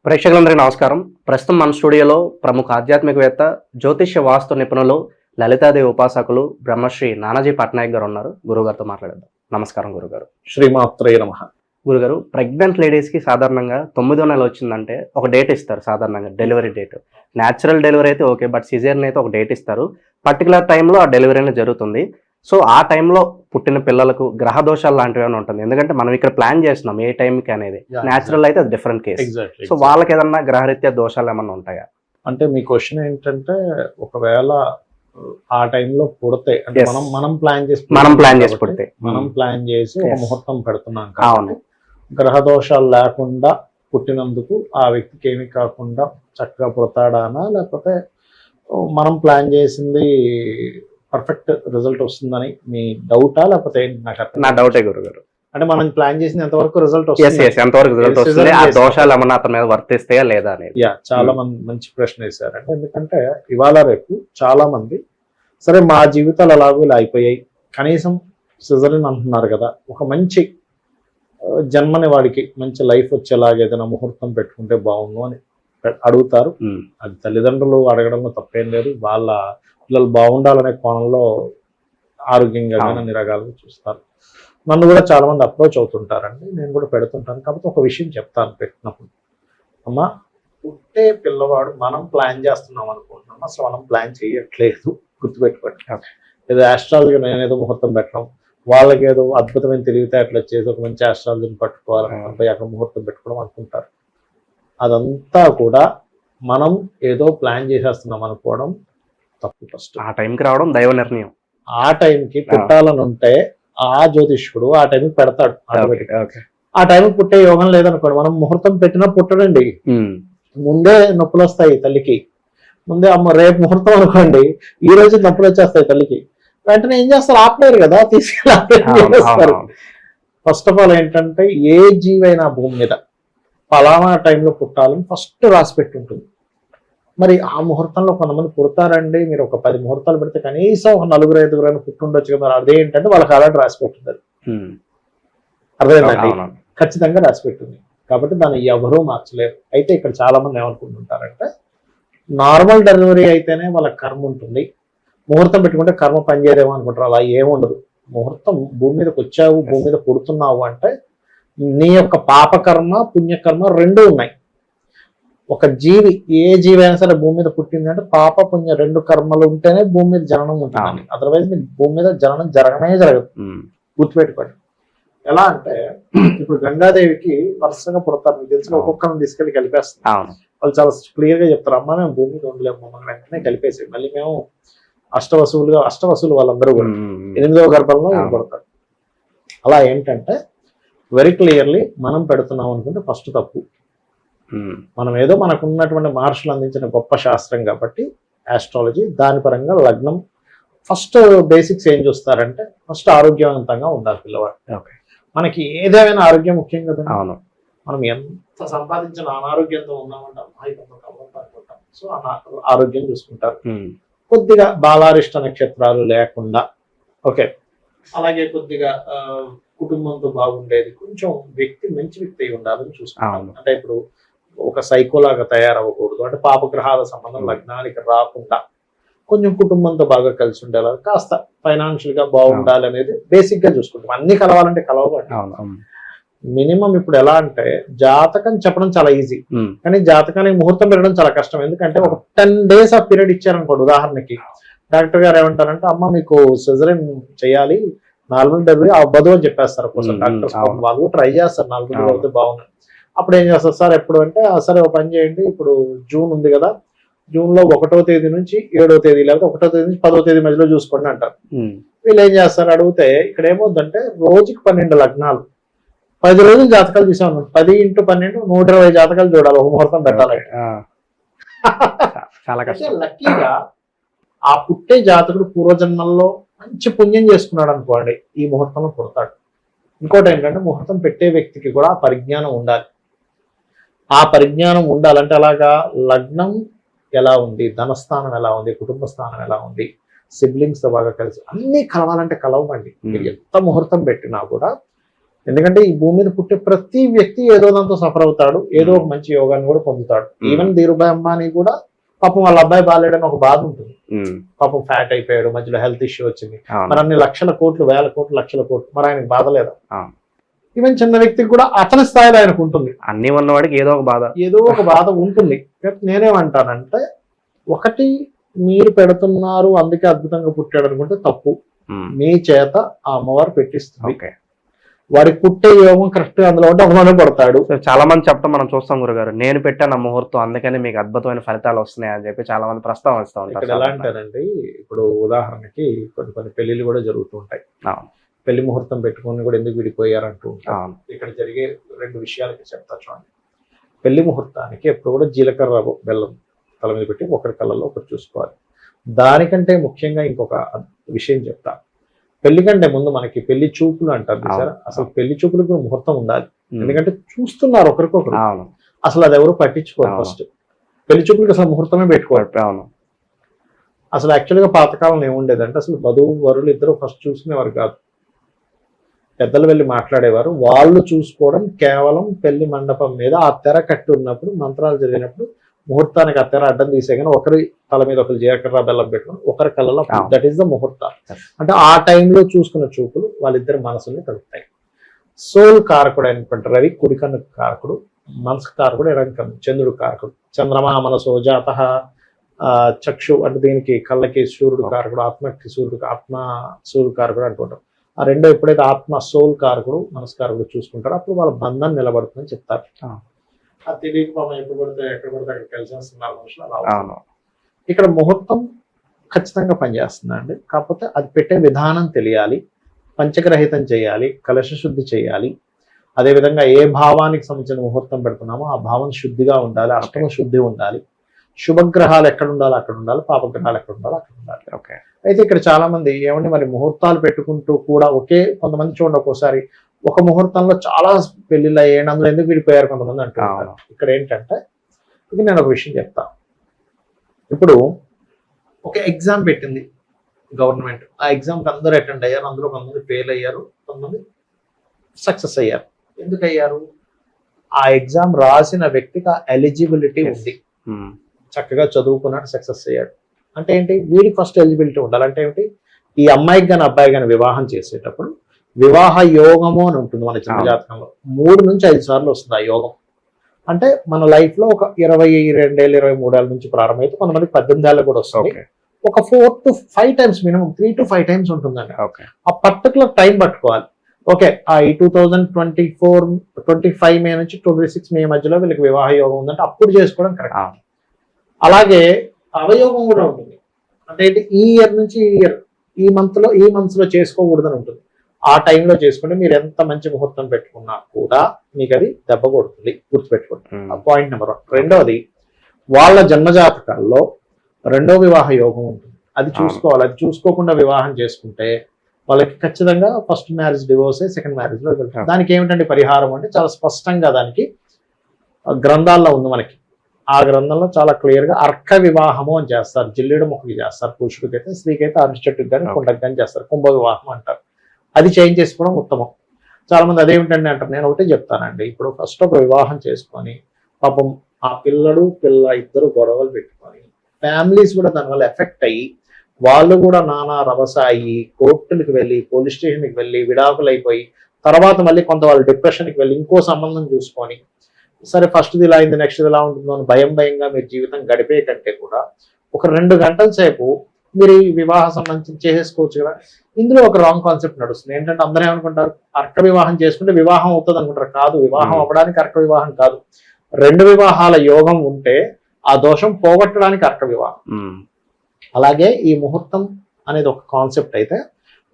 ప్రేక్షకులందరికీ నమస్కారం. ప్రస్తుతం మన స్టూడియోలో ప్రముఖ ఆధ్యాత్మికవేత్త, జ్యోతిష్య వాస్తు నిపుణులు, లలితాదేవి ఉపాసకులు బ్రహ్మశ్రీ నానాజీ పట్నాయక్ గారు ఉన్నారు. గురుగారితో మాట్లాడేద్దాం. నమస్కారం గురుగారు. శ్రీమాత్రే నమః. గురుగారు, ప్రెగ్నెంట్ లేడీస్కి సాధారణంగా 9వ నెల వచ్చిందంటే ఒక డేట్ ఇస్తారు. సాధారణంగా డెలివరీ డేట్. న్యాచురల్ డెలివరీ అయితే ఓకే, బట్ సిజేరియన్ అయితే ఒక డేట్ ఇస్తారు. పర్టికులర్ టైంలో ఆ డెలివరీ అనేది జరుగుతుంది. సో ఆ టైంలో పుట్టిన పిల్లలకు గ్రహ దోషాలు లాంటివి ఏమైనా ఉంటుంది. ఎందుకంటే మనం ఇక్కడ ప్లాన్ చేస్తున్నాం ఏ టైంకి అనేది. న్యాచురల్ అయితే అది డిఫరెంట్ కేసు. సో వాళ్ళకి ఏదన్నా గ్రహరీత్యా దోషాలు ఏమన్నా ఉంటాయా? అంటే మీ క్వశ్చన్ ఏంటంటే, ఒకవేళ ఆ టైంలో పుడితే అంటే మనం ప్లాన్ చేసి పుడితే మనం ప్లాన్ చేసి ఒక ముహూర్తం పెడుతున్నాం కాబట్టి గ్రహ దోషాలు లేకుండా పుట్టినందుకు ఆ వ్యక్తికి ఏమి కాకుండా చక్కగా పుడతాడానా, లేకపోతే మనం ప్లాన్ చేసింది పర్ఫెక్ట్ రిజల్ట్ వస్తుందని మీ డౌటా, లేకపోతే ఏంటి? నా డౌటే గురుగారు. అంటే మనం ప్లాన్ చేసిన ఎంతవరకు రిజల్ట్ వస్తుంది, ఆ దోషాలు ఏమన్నా అతని మీద వర్తిస్తాయా లేదా అనేది. చాలా మంది మంచి ప్రశ్న వేశారు. అంటే ఎందుకంటే ఇవాళ రేపు చాలా మంది సరే మా జీవితాలు అలాగూ ఇలా అయిపోయాయి, కనీసం సిజరీన్ అంటున్నారు కదా, ఒక మంచి జన్మని వాడికి మంచి లైఫ్ వచ్చేలాగా ఏదైనా ముహూర్తం పెట్టుకుంటే బాగుండు అని అడుగుతారు. అది తల్లిదండ్రులు అడగడంలో తప్పేం లేదు. వాళ్ళ పిల్లలు బాగుండాలనే కోణంలో ఆరోగ్యంగా అన్ని రకాలుగా చూస్తారు. నన్ను కూడా చాలా మంది అప్రోచ్ అవుతుంటారండి, నేను కూడా పెడుతుంటాను. కాకపోతే ఒక విషయం చెప్తాను పెట్టినప్పుడు, అమ్మా పుట్టే పిల్లవాడు మనం ప్లాన్ చేస్తున్నాం అనుకుంటున్నాం, అసలు మనం ప్లాన్ చేయట్లేదు, గుర్తుపెట్టుకోండి. ఏదో ఆస్ట్రాలజీ నేనేదో ముహూర్తం పెట్టడం, వాళ్ళకి ఏదో అద్భుతమైన తెలివితేటలు వచ్చేసి ఒక మంచి ఆస్ట్రాలజీని పట్టుకోవాలని అక్కడ ముహూర్తం పెట్టుకోవడం అనుకుంటారు. అదంతా కూడా మనం ఏదో ప్లాన్ చేసేస్తున్నాం అనుకోవడం తప్పు. ఫస్ట్ ఆ టైంకి రావడం దైవ నిర్ణయం. ఆ టైంకి పుట్టాలని ఉంటే ఆ జ్యోతిష్కుడు ఆ టైంకి పెడతాడు. ఆ టైంకి పుట్టే యోగం లేదనుకోండి, మనం ముహూర్తం పెట్టినా పుట్టడండి. ముందే నొప్పులు వస్తాయి తల్లికి, ముందే అమ్మ రేపు ముహూర్తం అనుకోండి, ఈ రోజు నొప్పులు వచ్చేస్తాయి తల్లికి. వెంటనే ఏం చేస్తారు? ఆపలేరు కదా, తీసుకెళ్ళి. ఫస్ట్ ఆఫ్ ఆల్ ఏంటంటే, ఏ జీవైనా భూమి మీద ఫలానా టైంలో పుట్టాలని ఫస్ట్ రాసి పెట్టి ఉంటుంది. మరి ఆ ముహూర్తంలో కొంతమంది పుడతారండి. మీరు ఒక 10 ముహూర్తాలు పెడితే కనీసం ఒక 4-5 పుట్టుండొచ్చు కదా. అదేంటంటే వాళ్ళకి అలాంటి రాసి పెట్టింది. అర్థమైందండి? ఖచ్చితంగా రాసి పెట్టింది. కాబట్టి దాన్ని ఎవరూ మార్చలేరు. అయితే ఇక్కడ చాలా మంది ఏమనుకుంటుంటారంటే, నార్మల్ డెలివరీ అయితేనే వాళ్ళకి కర్మ ఉంటుంది, ముహూర్తం పెట్టుకుంటే కర్మ పనిచేయదేమో అనుకుంటారు. అలా ఏముండదు. ముహూర్తం భూమి మీదకి వచ్చావు, భూమి మీద పుడుతున్నావు అంటే నీ యొక్క పాపకర్మ పుణ్యకర్మ రెండూ ఉన్నాయి. ఒక జీవి, ఏ జీవి అయినా సరే భూమి మీద పుట్టింది అంటే పాప పుణ్య 2 కర్మలు ఉంటేనే భూమి మీద జననం ఉంటుందండి. అదర్వైజ్ మీకు భూమి మీద జననం జరగనే జరగదు. గుర్తుపెట్టుకోండి. ఎలా అంటే, ఇప్పుడు గంగాదేవికి వరుసగా పుడతారు, మీకు తెలిసిన ఒక్కొక్కరిని తీసుకెళ్లి కలిపేస్తారు. వాళ్ళు చాలా క్లియర్ గా చెప్తారు, అమ్మ మేము భూమి మీద ఉండలేము, మమ్మల్ని వెంటనే కలిపేసి మళ్ళీ మేము అష్టవసువులు వాళ్ళందరూ కూడా 8వ గర్భంలో పడతారు. అలా ఏంటంటే వెరీ క్లియర్లీ మనం పెడుతున్నాం అనుకుంటే ఫస్ట్ తప్పు. మనం ఏదో మనకు ఉన్నటువంటి మహర్షులు అందించిన గొప్ప శాస్త్రం కాబట్టి ఆస్ట్రాలజీ, దాని పరంగా లగ్నం ఫస్ట్ బేసిక్స్ ఏం చూస్తారంటే, ఫస్ట్ ఆరోగ్యవంతంగా ఉండాలి పిల్లవాడు. మనకి ఏదేమైనా ఆరోగ్యం ముఖ్యం కదా. మనం ఎంత సంపాదించిన అనారోగ్యంతో ఉన్నామంటాం, సో ఆరోగ్యం చూసుకుంటారు. కొద్దిగా బాలారిష్ట నక్షత్రాలు లేకుండా, ఓకే, అలాగే కొద్దిగా కుటుంబంతో బాగుండేది, కొంచెం మంచి వ్యక్తి అయి ఉండాలని చూసుకుంటాం. అంటే ఇప్పుడు ఒక సైకోలాగా తయారవ్వకూడదు. అంటే పాపగ్రహాల సంబంధం లగ్నానికి రాకుండా కొంచెం కుటుంబంతో బాగా కలిసి ఉండేలా, కాస్త ఫైనాన్షియల్ గా బాగుండాలి అనేది బేసిక్ గా చూసుకుంటాం. అన్ని కలవాలంటే కలవబడి మినిమం ఇప్పుడు ఎలా అంటే, జాతకం చెప్పడం చాలా ఈజీ, కానీ జాతకానికి ముహూర్తం పెట్టడం చాలా కష్టం. ఎందుకంటే ఒక 10 days ఆ పీరియడ్ ఇచ్చారనుకోండి, ఉదాహరణకి డాక్టర్ గారు ఏమంటారంటే, అమ్మ మీకు సిజరీన్ చేయాలి, నార్మల్ డెలివరీ అవ్వదు అని చెప్పేస్తారు. ఒక్కోసారి డాక్టర్స్ వాళ్ళు ట్రై చేస్తారు, 4 రోజులు అవుతే బాగుంది. అప్పుడు ఏం చేస్తారు సార్ ఎప్పుడు అంటే, సరే ఒక పని చేయండి, ఇప్పుడు జూన్ ఉంది కదా, జూన్ లో 1వ తేదీ నుంచి 7వ తేదీ, లేకపోతే 1వ తేదీ నుంచి 10వ తేదీ మధ్యలో చూసుకోండి అంటారు. వీళ్ళు ఏం చేస్తారు అడిగితే, ఇక్కడ ఏమవుతుందంటే రోజుకి 12 లగ్నాలు, 10 రోజులు జాతకాలు చూసాను, 10 × 12 120 జాతకాలు చూడాలి ఒక ముహూర్తం పెట్టాలంటే. చాలా కష్టం. లక్కీగా ఆ పుట్టే జాతకుడు పూర్వజన్మల్లో మంచి పుణ్యం చేసుకున్నాడు అనుకోండి, ఈ ముహూర్తంలో పుడతాడు. ఇంకోటి ఏంటంటే, ముహూర్తం పెట్టే వ్యక్తికి కూడా పరిజ్ఞానం ఉండాలి. ఆ పరిజ్ఞానం ఉండాలంటే అలాగా లగ్నం ఎలా ఉంది, ధనస్థానం ఎలా ఉంది, కుటుంబ స్థానం ఎలా ఉంది, సిబ్లింగ్స్ తో బాగా కలిసి అన్ని కలవాలంటే కలవండి. మీరు ఎంత ముహూర్తం పెట్టినా కూడా ఎందుకంటే ఈ భూమి మీద పుట్టే ప్రతి వ్యక్తి ఏదో దాంతో సఫర్ అవుతాడు, ఏదో ఒక మంచి యోగాన్ని కూడా పొందుతాడు. ఈవెన్ ధీరుభాయ్ అంబానీ కూడా పాపం వాళ్ళ అబ్బాయి బాలేడని ఒక బాధ ఉంటుంది. పాపం ఫ్యాట్ అయిపోయాడు, మధ్యలో హెల్త్ ఇష్యూ వచ్చింది, మరి అన్ని లక్షల కోట్లు, వేల కోట్లు, లక్షల కోట్లు, మరి ఆయనకు బాధ లేదా? ఈవెన్ చిన్న వ్యక్తికి కూడా అతని స్థాయిలో ఆయనకు ఉంటుంది, అన్ని ఉన్నవాడికి ఏదో ఒక బాధ ఉంటుంది. నేనేమంటానంటే, ఒకటి మీరు పెడుతున్నారు అందుకే అద్భుతంగా పుట్టాడు అనుకుంటే తప్పు. మీ చేత ఆ అమ్మవారు పెట్టిస్తుంది, వాడికి పుట్టే యోగం కరెక్ట్ అందులో ఉంటే అమ్మవారు పడతాడు. చాలా మంది చెప్తాం, మనం చూస్తాం గురుగారు, నేను పెట్టాను ముహూర్తం అందుకని మీకు అద్భుతమైన ఫలితాలు వస్తున్నాయి అని చెప్పి చాలా మంది ప్రస్తావిస్తూ ఉంటారు. ఇక్కడ ఎలా అంటారండి, ఇప్పుడు ఉదాహరణకి కొన్ని పెళ్లిళ్ళు కూడా జరుగుతూ ఉంటాయి. పెళ్లి ముహూర్తం పెట్టుకుని కూడా ఎందుకు విడిపోయారు అంటూ ఉంటారు. ఇక్కడ జరిగే 2 విషయాలకి చెప్తా చూడండి. పెళ్లి ముహూర్తానికి ఎప్పుడు కూడా జీలకర్ర బెల్లం తల మీద పెట్టి ఒకరి కళ్ళలో ఒకరు చూసుకోవాలి. దానికంటే ముఖ్యంగా ఇంకొక విషయం చెప్తా. పెళ్లి కంటే ముందు మనకి పెళ్లి చూపులు అంటారు చూసారా, అసలు పెళ్లి చూపులకు ముహూర్తం ఉండాలి. ఎందుకంటే చూస్తున్నారు ఒకరికొకరు, అసలు అది ఎవరు పట్టించుకోరు. ఫస్ట్ పెళ్లి చూపులకు అసలు ముహూర్తమే పెట్టుకోవాలి. అసలు యాక్చువల్గా పాతకాలంలో ఏముండేదంటే, అసలు వధువు వరులు ఇద్దరు ఫస్ట్ చూసుకునేవారు కాదు, పెద్దలు వెళ్ళి మాట్లాడేవారు. వాళ్ళు చూసుకోవడం కేవలం పెళ్లి మండపం మీద ఆ తెర కట్టి ఉన్నప్పుడు, మంత్రాలు జరిగినప్పుడు ముహూర్తానికి ఆ తెర అడ్డం తీసే కానీ ఒకరి తల మీద ఒకరు జీలకర్ర బెల్లం పెట్టుకుని ఒకరి కళ్ళలో, దట్ ఈస్ ద ముహూర్త. అంటే ఆ టైంలో చూసుకున్న చూపులు వాళ్ళిద్దరి మనసుని కలుపుతాయి. సోల్ కారకుడు అయినటువంటి రవి కుడికన్ను కారకుడు, మనసు కారకుడు ఎడంకన్ను చంద్రుడు కారకుడు. చంద్రమా మనసో జాత చక్షు అంటే దీనికి కళ్ళకి సూర్యుడు కారకుడు, ఆత్మకి ఆత్మ సూర్యుడు కారకుడు అంటుంటాం. ఆ రెండో ఎప్పుడైతే ఆత్మ సోల్ కారకుడు మనస్కారకుడు చూసుకుంటారో అప్పుడు వాళ్ళ బంధం నిలబడుతుందని చెప్తారు. అది తెలియక మనం ఎప్పుడు పడితే ఎక్కడ పడితే అక్కడ కలిసి వస్తున్నారు మనుషులు అలా. ఇక్కడ ముహూర్తం ఖచ్చితంగా పనిచేస్తుందండి, కాకపోతే అది పెట్టే విధానం తెలియాలి, పంచగ్రహితం చేయాలి, కలశ శుద్ధి చేయాలి. అదేవిధంగా ఏ భావానికి సంబంధించిన ముహూర్తం పెడుతున్నామో ఆ భావం శుద్ధిగా ఉండాలి, అష్టమ శుద్ధి ఉండాలి. శుభగ్రహాలు ఎక్కడ ఉండాలో అక్కడ ఉండాలి, పాపగ్రహాలు ఎక్కడ ఉండాలో అక్కడ ఉండాలి. అయితే ఇక్కడ చాలా మంది ఏమంటే మరి ముహూర్తాలు పెట్టుకుంటూ కూడా కొంతమంది చూడండి, ఒక్కోసారి ఒక ముహూర్తంలో చాలా పెళ్లిళ్ళు అయ్యాయి, అందులో ఎందుకు విడిపోయారు కొంతమంది అంటున్నారు. ఇక్కడ ఏంటంటే, ఇది నేను ఒక విషయం చెప్తా. ఇప్పుడు ఒక ఎగ్జామ్ పెట్టింది గవర్నమెంట్, ఆ ఎగ్జామ్కి అందరూ అటెండ్ అయ్యారు, అందులో కొంతమంది ఫెయిల్ అయ్యారు, కొంతమంది సక్సెస్ అయ్యారు. ఎందుకు అయ్యారు? ఆ ఎగ్జామ్ రాసిన వ్యక్తికి ఆ ఎలిజిబిలిటీ ఉంది, చక్కగా చదువుకున్నాడు, సక్సెస్ అయ్యాడు. అంటే ఏంటి? వీడికి ఫస్ట్ ఎలిజిబిలిటీ ఉండాలి. అంటే ఏంటి? ఈ అమ్మాయికి కానీ అబ్బాయి కానీ వివాహం చేసేటప్పుడు వివాహ యోగము అని ఉంటుంది మన చిన్న జాతకంలో. 3 నుంచి 5 సార్లు వస్తుంది ఆ యోగం. అంటే మన లైఫ్ లో ఒక 22 ఏళ్ళు 23 ఏళ్ళ నుంచి ప్రారంభమైతే కొంతమంది 18 ఏళ్ళు కూడా వస్తుంది. ఒక 4 to 5 times minimum 3 to 5 times ఉంటుందండి. ఆ పర్టికులర్ టైం పట్టుకోవాలి. ఓకే, ఆ 2024-25 మే నుంచి 26 మే మధ్యలో వీళ్ళకి వివాహ యోగం ఉందంటే అప్పుడు చేసుకోవడం కరెక్ట్. అలాగే అవయోగం కూడా ఉంటుంది. అంటే ఈ ఇయర్ నుంచి ఈ మంత్ లో చేసుకోకూడదని ఉంటుంది. ఆ టైంలో చేసుకుంటే మీరు ఎంత మంచి ముహూర్తం పెట్టుకున్నా కూడా మీకు అది దెబ్బ కొడుతుంది, గుర్తుపెట్టుకోండి. Point number 1. రెండవది, వాళ్ళ జన్మజాతకాల్లో 2వ వివాహ యోగం ఉంటుంది, అది చూసుకోవాలి. అది చూసుకోకుండా వివాహం చేసుకుంటే వాళ్ళకి ఖచ్చితంగా first marriage divorce, second marriage లో వెళ్తారు. దానికి ఏమిటంటే పరిహారం అంటే చాలా స్పష్టంగా దానికి గ్రంథాల్లో ఉంది మనకి. ఆ గ్రంథంలో చాలా క్లియర్ గా అర్క వివాహము అని చేస్తారు. జిల్లేడు మొక్కకి చేస్తారు పురుషుడికి అయితే, స్త్రీకి అయితే అరటి చెట్టుకి కానీ కుండకి కానీ చేస్తారు. కుంభ వివాహం అంటారు. అది చేంజ్ చేసుకోవడం ఉత్తమం. చాలా మంది అదేమిటండి అంటారు. నేను ఒకటే చెప్తానండి, ఇప్పుడు ఫస్ట్ ఒక వివాహం చేసుకొని పాపం ఆ పిల్ల ఇద్దరు గొడవలు పెట్టుకొని ఫ్యామిలీస్ కూడా దానివల్ల ఎఫెక్ట్ అయ్యి వాళ్ళు కూడా నానా రభస అయ్యి కోర్టులకు వెళ్ళి పోలీస్ స్టేషన్కి వెళ్ళి విడాకులు అయిపోయి తర్వాత మళ్ళీ కొంత వాళ్ళు డిప్రెషన్కి వెళ్ళి ఇంకో సంబంధం చూసుకొని సరే ఫస్ట్ది ఇలా అయింది నెక్స్ట్ ఇలా ఉంటుందో అని భయంగా మీరు జీవితం గడిపే కంటే కూడా ఒక 2 గంటల సేపు మీరు ఈ వివాహ సంబంధించి చేసేసుకోవచ్చు కదా. ఇందులో ఒక రాంగ్ కాన్సెప్ట్ నడుస్తుంది. ఏంటంటే అందరూ ఏమనుకుంటారు, అర్క వివాహం చేసుకుంటే వివాహం అవుతుంది అనుకుంటారు. కాదు, వివాహం అవ్వడానికి అర్క వివాహం కాదు. 2 వివాహాల యోగం ఉంటే ఆ దోషం పోగొట్టడానికి అర్క వివాహం. అలాగే ఈ ముహూర్తం అనేది ఒక కాన్సెప్ట్ అయితే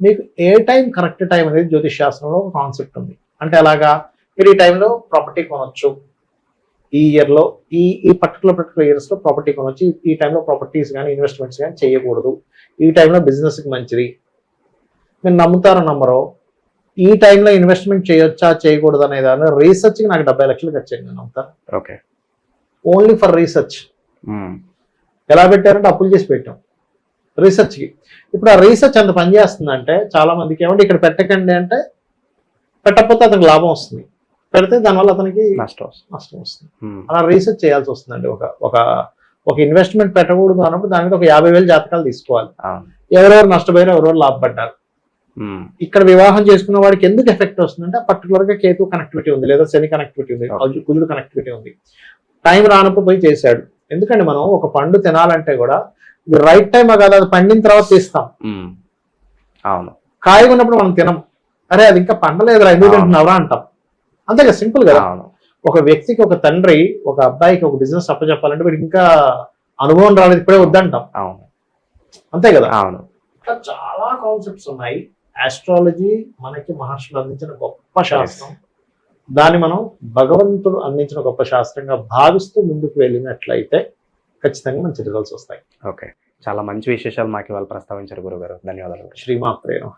మీకు ఏ టైం కరెక్ట్ టైం అనేది జ్యోతిష్ శాస్త్రంలో ఒక కాన్సెప్ట్ ఉంది. అంటే అలాగా మీరు ఈ టైంలో ప్రాపర్టీ కొనొచ్చు, ఈ ఇయర్లో ఈ పర్టికులర్ ఇయర్స్ లో ప్రాపర్టీ కొనొచ్చు, ఈ టైంలో ప్రాపర్టీస్ కానీ ఇన్వెస్ట్మెంట్స్ కానీ చేయకూడదు, ఈ టైంలో బిజినెస్కి మంచిది. మీరు నమ్ముతారో నమ్మరో, ఈ టైంలో ఇన్వెస్ట్మెంట్ చేయొచ్చా చేయకూడదు అనే దాని రీసెర్చ్కి నాకు 70 లక్షలు ఖర్చు అయింది. నమ్ముతారు? Okay, only for research. ఎలా పెట్టారంటే అప్పులు చేసి పెట్టాం రీసెర్చ్కి. ఇప్పుడు ఆ రీసెర్చ్ ఎంత పనిచేస్తుందంటే చాలా మందికి ఏమంటే ఇక్కడ పెట్టకండి అంటే పెట్టకపోతే అతనికి లాభం వస్తుంది, పెడితే దానివల్ల అతనికి నష్టం వస్తుంది. నష్టం వస్తుంది. అలా రీసెర్చ్ చేయాల్సి వస్తుందండి. ఒక ఇన్వెస్ట్మెంట్ పెట్టకూడదు అన్నప్పుడు దాని మీద ఒక 50,000 జాతకాలు తీసుకోవాలి. ఎవరెవరు నష్టపోయారు, ఎవరెవరు లాభపడ్డారు. ఇక్కడ వివాహం చేసుకున్న వాడికి ఎందుకు ఎఫెక్ట్ వస్తుందంటే పర్టికులర్ గా కేతు కనెక్టివిటీ ఉంది, లేదా శని కనెక్టివిటీ ఉంది, కుజుడు కనెక్టివిటీ ఉంది. టైం రానప్పుడు పోయి చేశాడు. ఎందుకంటే మనం ఒక పండు తినాలంటే కూడా ఇది రైట్ టైం కాదు, అది పండిన తర్వాత తీస్తాం. అవును, కాయగా ఉన్నప్పుడు మనం తినం. అరే అది ఇంకా పండలేదురా, ఎందుకు తింటున్నావురా అంటాం. అంతే కదా, సింపుల్ కదా. ఒక వ్యక్తికి, ఒక తండ్రి ఒక అబ్బాయికి ఒక బిజినెస్ అప్పచెప్పాలంటే వీడికి ఇంకా అనుభవం రాలేదు, ఇప్పుడే వద్దంటాం. అంతే కదా. చాలా కాన్సెప్ట్స్ ఉన్నాయి. ఆస్ట్రాలజీ మనకి మహర్షులు అందించిన గొప్ప శాస్త్రం. దాన్ని మనం భగవంతుడు అందించిన గొప్ప శాస్త్రంగా భావిస్తూ ముందుకు వెళ్ళినట్లయితే ఖచ్చితంగా మంచి రిజల్ట్స్ వస్తాయి. ఓకే, చాలా మంచి విశేషాలు మాకు ఇవాళ ప్రస్తావించారు గురుగారు. ధన్యవాదాలు. శ్రీమాత్రేయ నమః.